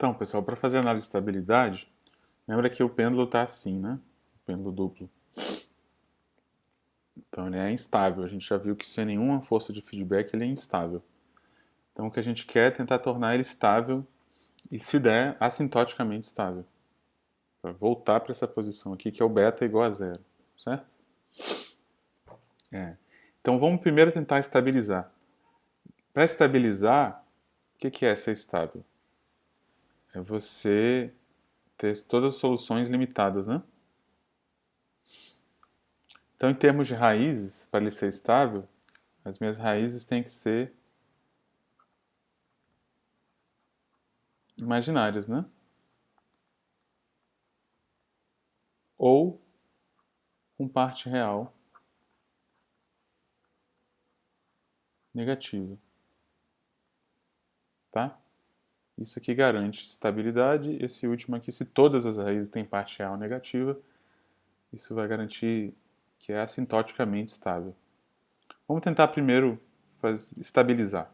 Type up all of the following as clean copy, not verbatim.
Então, pessoal, para fazer análise de estabilidade, lembra que o pêndulo está assim, né? O pêndulo duplo. Então ele é instável. A gente já viu que sem nenhuma força de feedback ele é instável. Então o que a gente quer é tentar tornar ele estável e, se der, assintoticamente estável. Para voltar para essa posição aqui, que é o beta igual a zero, certo? Então vamos primeiro tentar estabilizar. Para estabilizar, o que é ser estável? É você ter todas as soluções limitadas, né? Então, em termos de raízes, para ele ser estável, as minhas raízes têm que ser imaginárias, né? Ou com parte real negativa, tá? Isso aqui garante estabilidade. Esse último aqui, se todas as raízes têm parte real negativa, isso vai garantir que é assintoticamente estável. Vamos tentar primeiro estabilizar.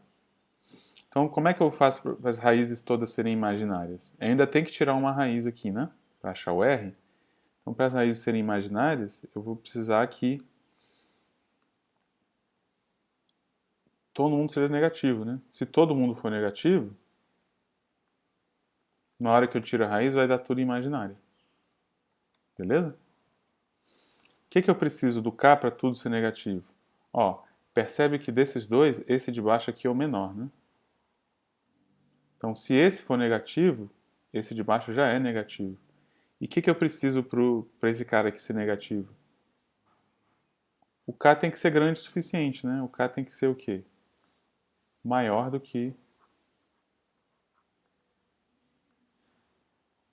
Então, como é que eu faço para as raízes todas serem imaginárias? Eu ainda tem que tirar uma raiz aqui, né? Para achar o R. Então, para as raízes serem imaginárias, eu vou precisar que todo mundo seja negativo, né? Se todo mundo for negativo, na hora que eu tiro a raiz vai dar tudo imaginário. Beleza? O que eu preciso do K para tudo ser negativo? Ó, percebe que desses dois, esse de baixo aqui é o menor, né? Então, se esse for negativo, esse de baixo já é negativo. E o que eu preciso para esse cara aqui ser negativo? O K tem que ser grande o suficiente, né? O K tem que ser o quê? Maior do que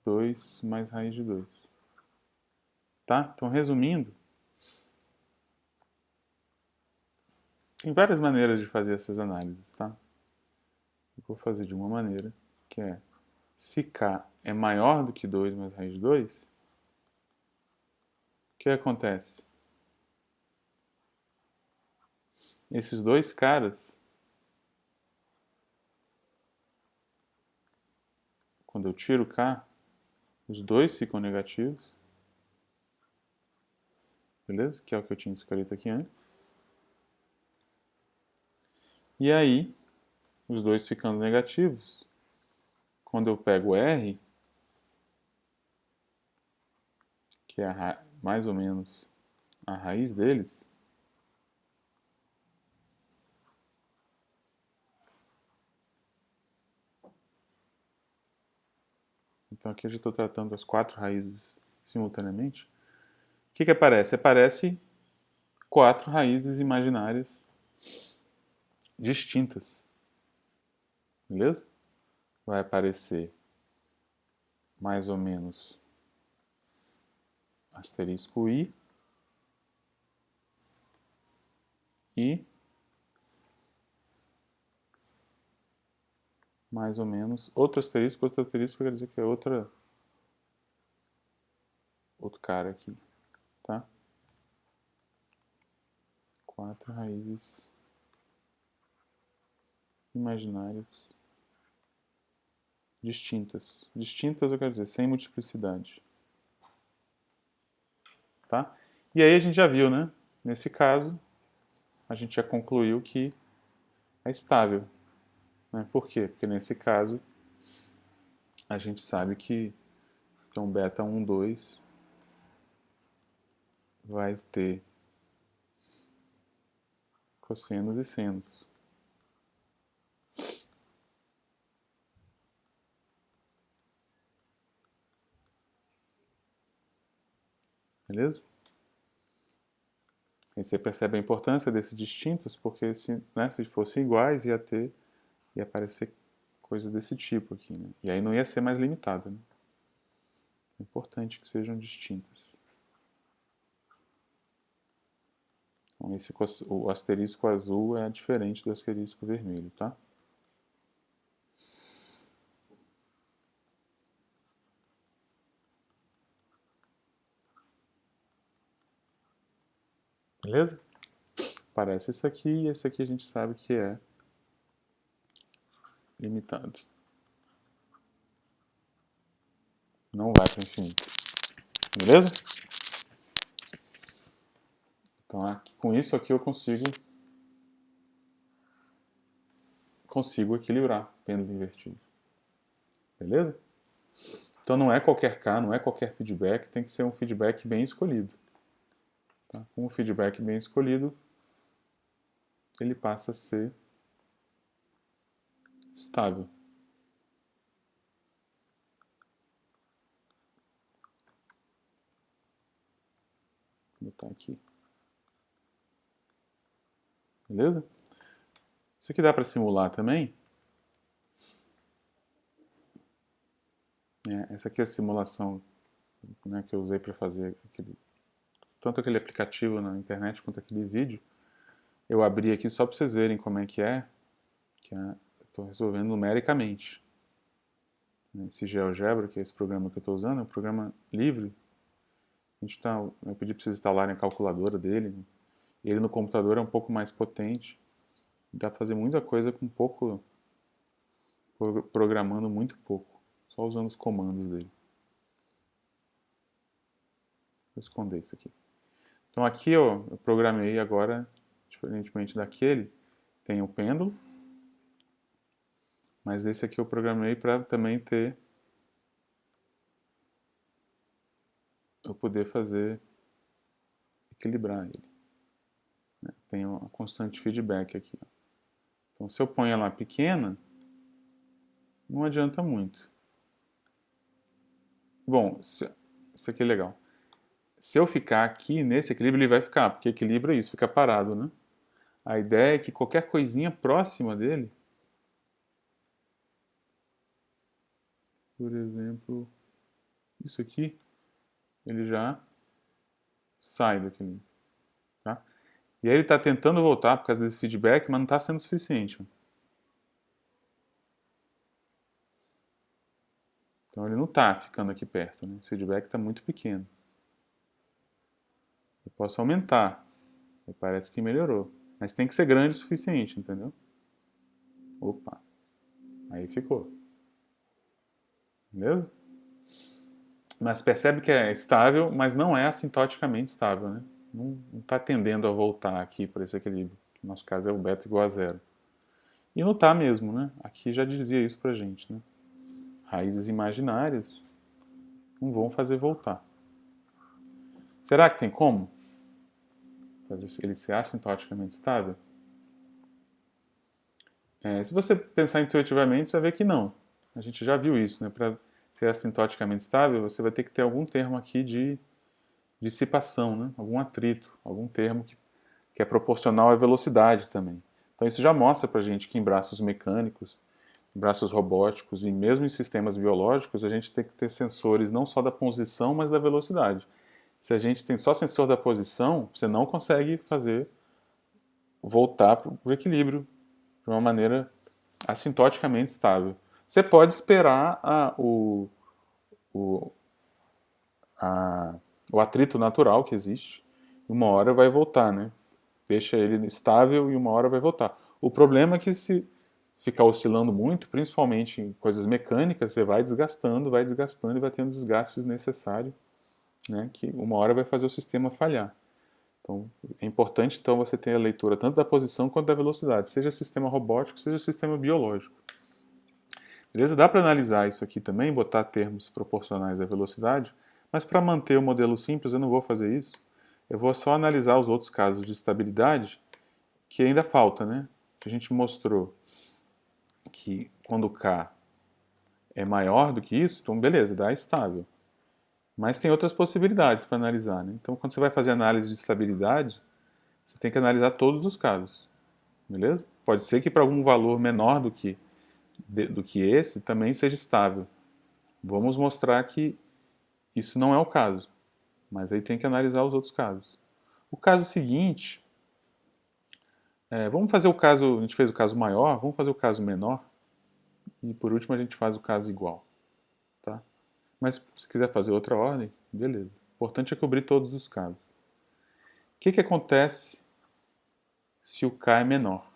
2 mais raiz de 2. Tá? Então, resumindo, tem várias maneiras de fazer essas análises, tá? Eu vou fazer de uma maneira, que é, se K é maior do que 2 mais raiz de 2, o que acontece? Esses dois caras, quando eu tiro K, os dois ficam negativos, beleza? Que é o que eu tinha escrito aqui antes. E aí, os dois ficando negativos, quando eu pego R, que é mais ou menos a raiz deles, então aqui eu já estou tratando as 4 raízes simultaneamente. O que aparece? Aparece 4 raízes imaginárias distintas, beleza? Vai aparecer mais ou menos asterisco I e mais ou menos outro asterisco quer dizer que é outro cara aqui, tá? 4 raízes imaginárias distintas. Distintas eu quero dizer sem multiplicidade, tá? E aí a gente já viu, né? Nesse caso, a gente já concluiu que é estável. Né? Por quê? Porque nesse caso, a gente sabe que então beta 1, 2 vai ter cossenos e senos. Beleza? E você percebe a importância desses distintos, porque se fossem iguais, ia aparecer coisa desse tipo aqui. Né? E aí não ia ser mais limitada. Né? É importante que sejam distintas. Então, o asterisco azul é diferente do asterisco vermelho, tá? Beleza? Parece isso aqui e esse aqui a gente sabe que é limitado. não vai para o infinito. Beleza? Então, aqui, com isso aqui eu consigo equilibrar o pêndulo invertido. Beleza? Então não é qualquer K, não é qualquer feedback, tem que ser um feedback bem escolhido. Tá? Com o feedback bem escolhido, ele passa a ser estável. Vou botar aqui. Beleza? Isso aqui dá para simular também. Essa aqui é a simulação, né, que eu usei para fazer tanto aquele aplicativo na internet quanto aquele vídeo. Eu abri aqui só para vocês verem como é que é. Eu estou resolvendo numericamente. Esse GeoGebra, que é esse programa que eu estou usando, é um programa livre. Eu pedi para vocês instalarem a calculadora dele. Ele no computador é um pouco mais potente. Dá para fazer muita coisa com pouco, programando muito pouco, só usando os comandos dele. Vou esconder isso aqui. Então aqui ó, eu programei agora, diferentemente daquele, tem o pêndulo, mas esse aqui eu programei para também ter, eu poder fazer, equilibrar ele. Tem uma constante feedback aqui. Ó. Então se eu ponho ela pequena, não adianta muito. Bom, isso aqui é legal. Se eu ficar aqui nesse equilíbrio, ele vai ficar, porque equilíbrio é isso, fica parado, né? A ideia é que qualquer coisinha próxima dele, por exemplo, isso aqui, ele já sai do equilíbrio, tá? E aí ele está tentando voltar por causa desse feedback, mas não está sendo suficiente. Então ele não está ficando aqui perto, né? O feedback está muito pequeno. Eu posso aumentar, parece que melhorou. Mas tem que ser grande o suficiente, entendeu? Opa, aí ficou. Beleza? Mas percebe que é estável, mas não é assintoticamente estável, né? Não está tendendo a voltar aqui para esse equilíbrio. No nosso caso é o beta igual a zero. E não está mesmo, né? Aqui já dizia isso pra gente, né? Raízes imaginárias não vão fazer voltar. Será que tem como fazer ele ser assintoticamente estável? Se você pensar intuitivamente, você vai ver que não. A gente já viu isso, né? Para ser assintoticamente estável, você vai ter que ter algum termo aqui de dissipação, né? Algum atrito, algum termo que é proporcional à velocidade também. Então isso já mostra pra gente que em braços mecânicos, em braços robóticos e mesmo em sistemas biológicos, a gente tem que ter sensores não só da posição, mas da velocidade. Se a gente tem só sensor da posição, você não consegue fazer voltar para o equilíbrio de uma maneira assintoticamente estável. Você pode esperar o, a, o atrito natural que existe, e uma hora vai voltar, né? Deixa ele estável e uma hora vai voltar. O problema é que se ficar oscilando muito, principalmente em coisas mecânicas, você vai desgastando e vai tendo desgastes necessários, né? Que uma hora vai fazer o sistema falhar. Então, é importante então você ter a leitura tanto da posição quanto da velocidade, seja sistema robótico, seja sistema biológico. Beleza? Dá para analisar isso aqui também, botar termos proporcionais à velocidade, mas para manter o modelo simples eu não vou fazer isso. Eu vou só analisar os outros casos de estabilidade que ainda falta, né? A gente mostrou que quando K é maior do que isso, então beleza, dá estável. Mas tem outras possibilidades para analisar, né? Então quando você vai fazer análise de estabilidade, você tem que analisar todos os casos, beleza? Pode ser que para algum valor menor do que esse também seja estável. Vamos mostrar que isso não é o caso, mas aí tem que analisar os outros casos. O caso seguinte, vamos fazer o caso, a gente fez o caso maior, vamos fazer o caso menor e por último a gente faz o caso igual, tá? Mas se quiser fazer outra ordem, beleza. O importante é cobrir todos os casos. O que acontece se o K é menor?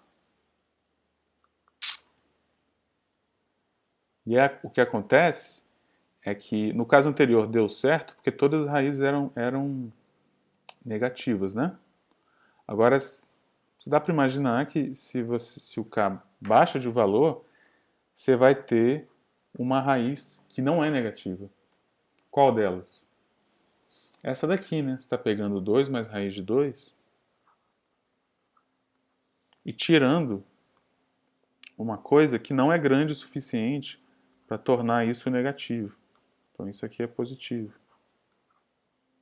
E o que acontece é que no caso anterior deu certo porque todas as raízes eram negativas, né? Agora, dá para imaginar que se o K baixa de valor, você vai ter uma raiz que não é negativa. Qual delas? Essa daqui, né? Você está pegando 2 mais raiz de 2 e tirando uma coisa que não é grande o suficiente para tornar isso negativo. Então isso aqui é positivo.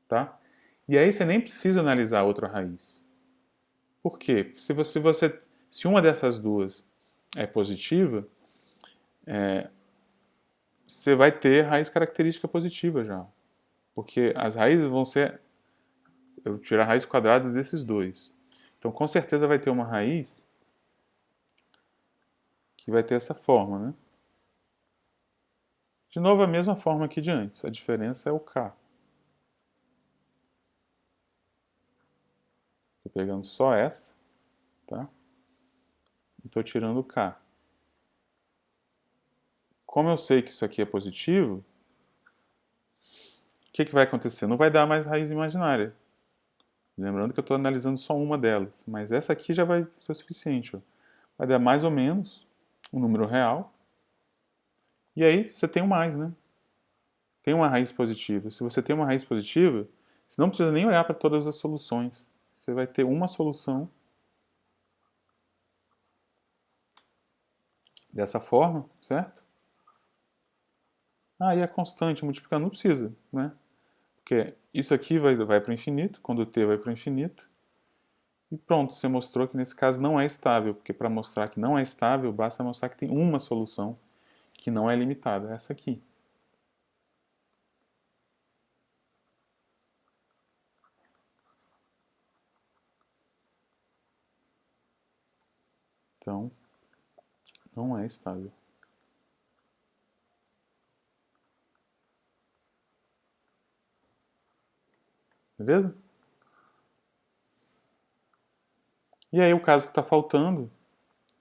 Tá? E aí você nem precisa analisar a outra raiz. Por quê? Porque se uma dessas duas é positiva, você vai ter raiz característica positiva já. Porque as raízes vão ser... Eu tirar a raiz quadrada desses dois. Então com certeza vai ter uma raiz que vai ter essa forma, né? De novo, a mesma forma aqui de antes. A diferença é o K. Estou pegando só essa, tá? E estou tirando o K. Como eu sei que isso aqui é positivo, o que vai acontecer? Não vai dar mais raiz imaginária. Lembrando que eu estou analisando só uma delas. Mas essa aqui já vai ser o suficiente. Ó. Vai dar mais ou menos um número real. E aí você tem um mais, né? Tem uma raiz positiva. Se você tem uma raiz positiva, você não precisa nem olhar para todas as soluções. Você vai ter uma solução dessa forma, certo? Ah, e a constante multiplicando não precisa, né? Porque isso aqui vai para o infinito, quando o t vai para o infinito. E pronto, você mostrou que nesse caso não é estável, porque para mostrar que não é estável, basta mostrar que tem uma solução que não é limitada, essa aqui. Então, não é estável. Beleza? E aí o caso que está faltando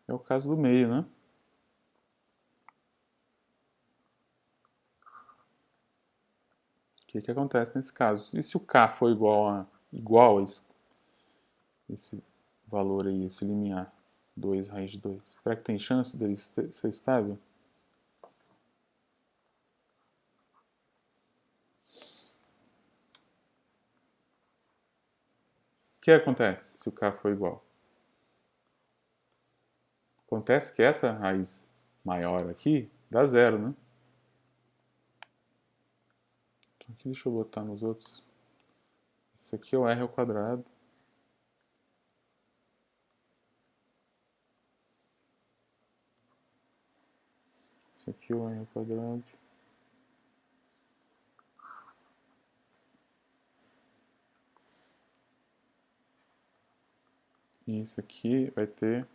é o caso do meio, né? O que acontece nesse caso? E se o K for igual a esse valor aí, esse limiar, 2 raiz de 2? Será que tem chance dele ser estável? O que acontece se o K for igual? Acontece que essa raiz maior aqui dá zero, né? Então aqui deixa eu botar nos outros. Isso aqui é o r ao quadrado. Isso aqui é o r ao quadrado. E isso aqui vai ter...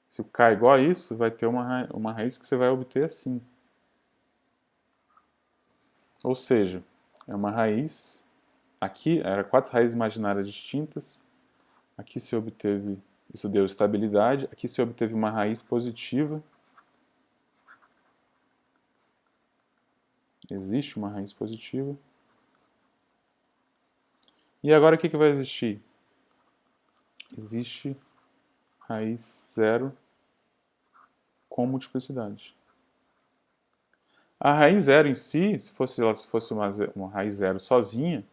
Se o k é igual a isso, vai ter uma raiz que você vai obter assim. Ou seja, é uma raiz... Aqui era 4 raízes imaginárias distintas. Aqui se obteve... Isso deu estabilidade. Aqui se obteve uma raiz positiva. Existe uma raiz positiva. E agora o que vai existir? Existe raiz zero com multiplicidade. A raiz zero em si, se fosse uma raiz zero sozinha,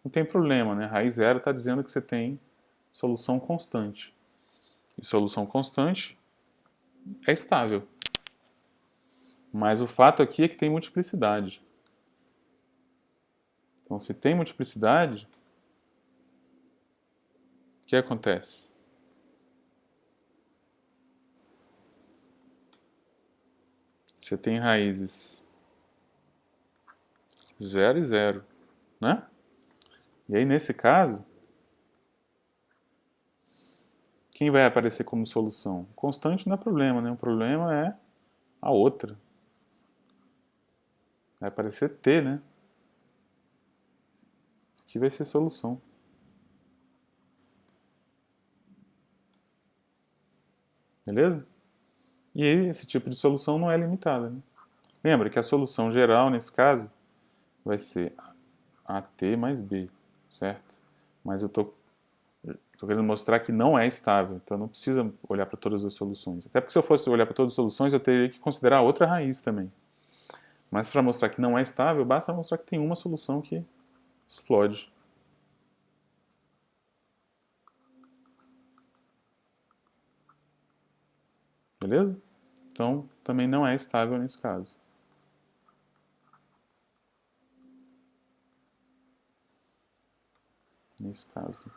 não tem problema, né? A raiz zero está dizendo que você tem solução constante. E solução constante é estável. Mas o fato aqui é que tem multiplicidade. Então, se tem multiplicidade, o que acontece? Você tem raízes 0 e 0, né? E aí, nesse caso, quem vai aparecer como solução? Constante não é problema, né? O problema é a outra. Vai aparecer T, né? Que vai ser solução. Beleza? E aí, esse tipo de solução não é limitada, né? Lembra que a solução geral, nesse caso, vai ser AT mais B, certo? Mas eu estou querendo mostrar que não é estável, então não precisa olhar para todas as soluções. Até porque se eu fosse olhar para todas as soluções, eu teria que considerar outra raiz também. Mas para mostrar que não é estável, basta mostrar que tem uma solução que explode. Beleza? Então, também não é estável nesse caso. Nesse caso.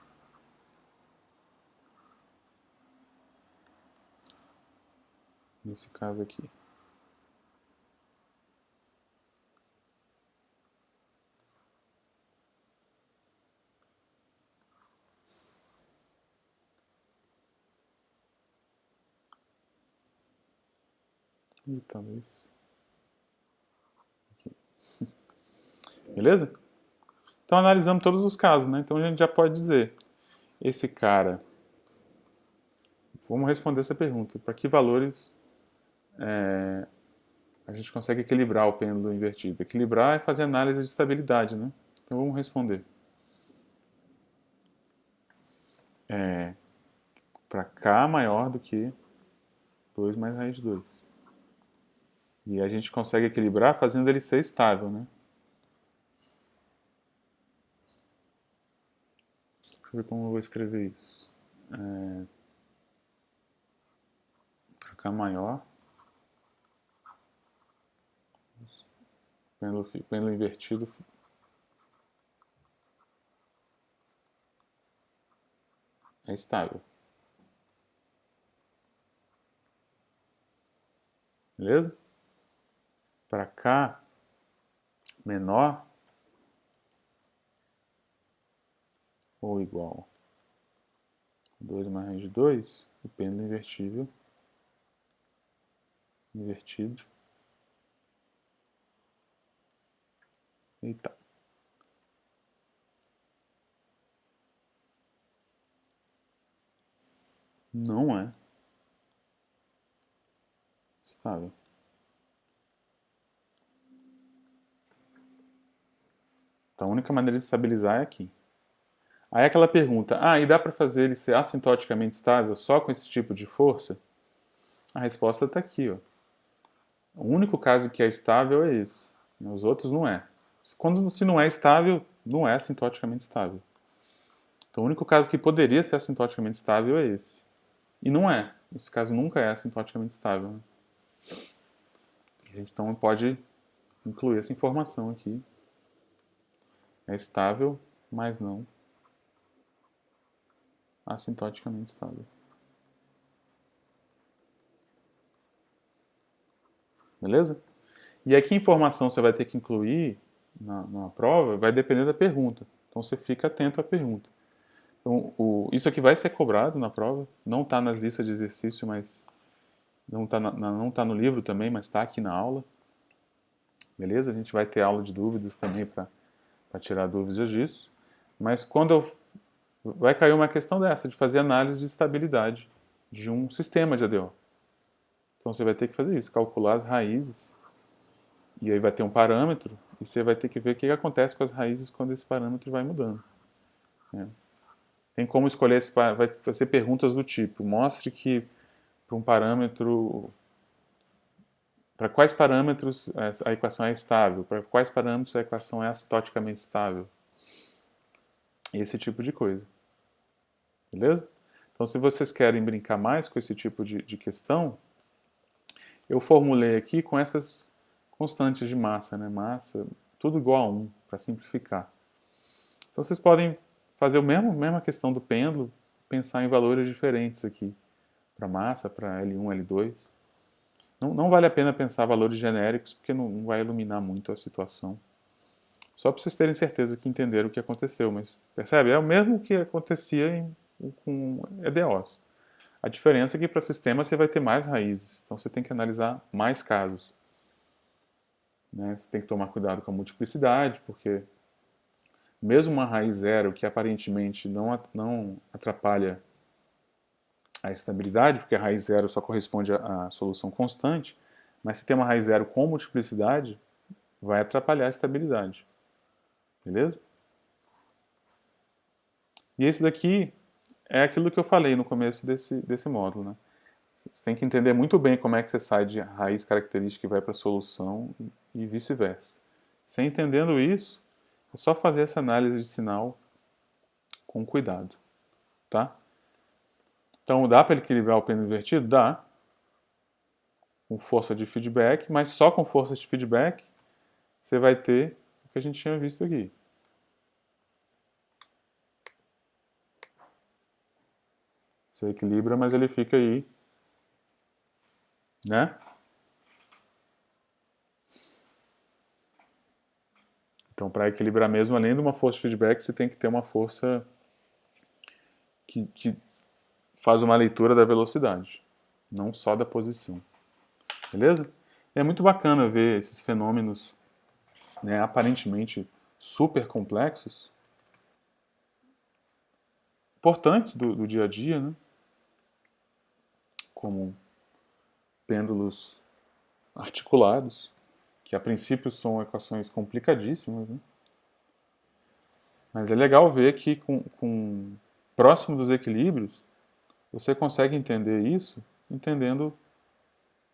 Nesse caso aqui. E talvez. Aqui. Beleza? Então analisamos todos os casos, né? Então a gente já pode dizer, esse cara, vamos responder essa pergunta, para que valores a gente consegue equilibrar o pêndulo invertido? Equilibrar é fazer análise de estabilidade, né? Então vamos responder. Para K maior do que 2 mais raiz de 2. E a gente consegue equilibrar fazendo ele ser estável, né? Deixa eu ver como eu vou escrever isso. Para K maior, pêndulo invertido é estável. Beleza? Para K menor ou igual a 2 mais raiz de 2, o pêndulo invertido eita, não é estável. Então a única maneira de estabilizar é aqui. Aí aquela pergunta, e dá para fazer ele ser assintoticamente estável só com esse tipo de força? A resposta está aqui, ó. O único caso que é estável é esse. Os outros não é. Se não é estável, não é assintoticamente estável. Então o único caso que poderia ser assintoticamente estável é esse. E não é. Esse caso nunca é assintoticamente estável. Né? A gente então pode incluir essa informação aqui. É estável, mas não assintoticamente estável. Beleza? E aí que informação você vai ter que incluir na prova vai depender da pergunta. Então você fica atento à pergunta. Então, isso aqui vai ser cobrado na prova. Não está nas listas de exercício, mas não está não tá no livro também, mas está aqui na aula. Beleza? A gente vai ter aula de dúvidas também para tirar dúvidas disso. Mas vai cair uma questão dessa, de fazer análise de estabilidade de um sistema de ADO. Então você vai ter que fazer isso, calcular as raízes, e aí vai ter um parâmetro, e você vai ter que ver o que acontece com as raízes quando esse parâmetro vai mudando. Né? Tem como escolher, vai ser perguntas do tipo, mostre que para um parâmetro, para quais parâmetros a equação é estável, para quais parâmetros a equação é assintoticamente estável. Esse tipo de coisa. Beleza? Então, se vocês querem brincar mais com esse tipo de questão, eu formulei aqui com essas constantes de massa, né? Massa, tudo igual a 1, para simplificar. Então, vocês podem fazer a mesma questão do pêndulo, pensar em valores diferentes aqui, para massa, para L1, L2. Não vale a pena pensar valores genéricos, porque não vai iluminar muito a situação. Só para vocês terem certeza que entenderam o que aconteceu, mas percebe? É o mesmo que acontecia com EDOs. A diferença é que para sistema você vai ter mais raízes, então você tem que analisar mais casos. Né? Você tem que tomar cuidado com a multiplicidade, porque mesmo uma raiz zero que aparentemente não atrapalha a estabilidade, porque a raiz zero só corresponde à solução constante, Mas se tem uma raiz zero com multiplicidade, vai atrapalhar a estabilidade. Beleza? E esse daqui é aquilo que eu falei no começo desse módulo, né? Você tem que entender muito bem como é que você sai de raiz característica e vai para a solução e vice-versa. Você entendendo isso, é só fazer essa análise de sinal com cuidado, tá? Então, dá para equilibrar o pêndulo invertido? Dá. Com força de feedback, mas só com força de feedback você vai ter o que a gente tinha visto aqui. Você equilibra, mas ele fica aí, né? Então, para equilibrar mesmo, além de uma força de feedback, você tem que ter uma força que faz uma leitura da velocidade, não só da posição. Beleza? É muito bacana ver esses fenômenos, né, aparentemente super complexos, importantes do dia a dia, né? Como pêndulos articulados, que a princípio são equações complicadíssimas, né? Mas é legal ver que próximo dos equilíbrios você consegue entender isso entendendo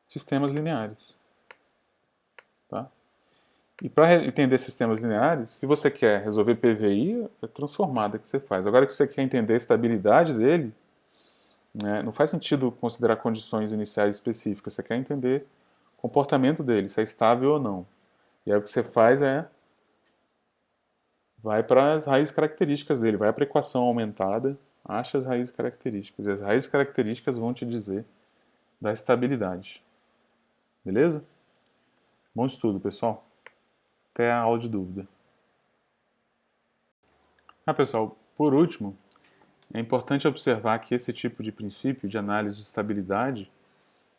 sistemas lineares. Tá? E para entender sistemas lineares, se você quer resolver PVI, é transformada que você faz. Agora que você quer entender a estabilidade dele, né, não faz sentido considerar condições iniciais específicas. Você quer entender o comportamento dele, se é estável ou não. E aí o que você faz é vai para as raízes características dele, vai para a equação aumentada, acha as raízes características. E as raízes características vão te dizer da estabilidade. Beleza? Bom estudo, pessoal. Até a aula de dúvida. Pessoal, por último, é importante observar que esse tipo de princípio de análise de estabilidade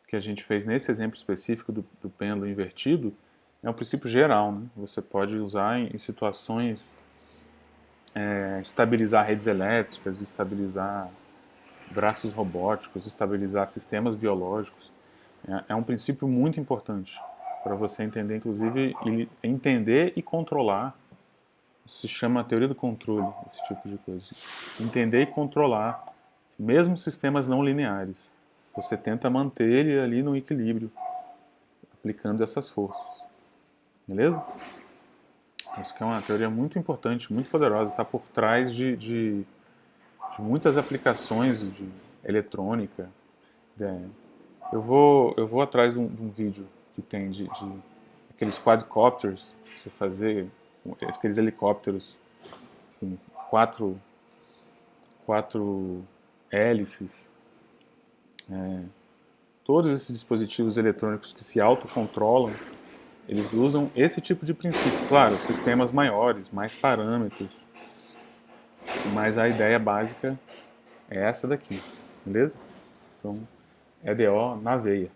que a gente fez nesse exemplo específico do pêndulo invertido é um princípio geral, né? Você pode usar em situações, estabilizar redes elétricas, estabilizar braços robóticos, estabilizar sistemas biológicos. É um princípio muito importante para você entender, inclusive, entender e controlar. Isso se chama teoria do controle, esse tipo de coisa. Entender e controlar, mesmo sistemas não lineares. Você tenta manter ele ali no equilíbrio, aplicando essas forças. Beleza? Isso que é uma teoria muito importante, muito poderosa, está por trás de muitas aplicações de eletrônica. Eu vou atrás de um vídeo que tem de aqueles quadcopters, você fazer aqueles helicópteros com quatro hélices, todos esses dispositivos eletrônicos que se autocontrolam, eles usam esse tipo de princípio. Claro, sistemas maiores, mais parâmetros, mas a ideia básica é essa daqui, beleza? Então, EDO na veia.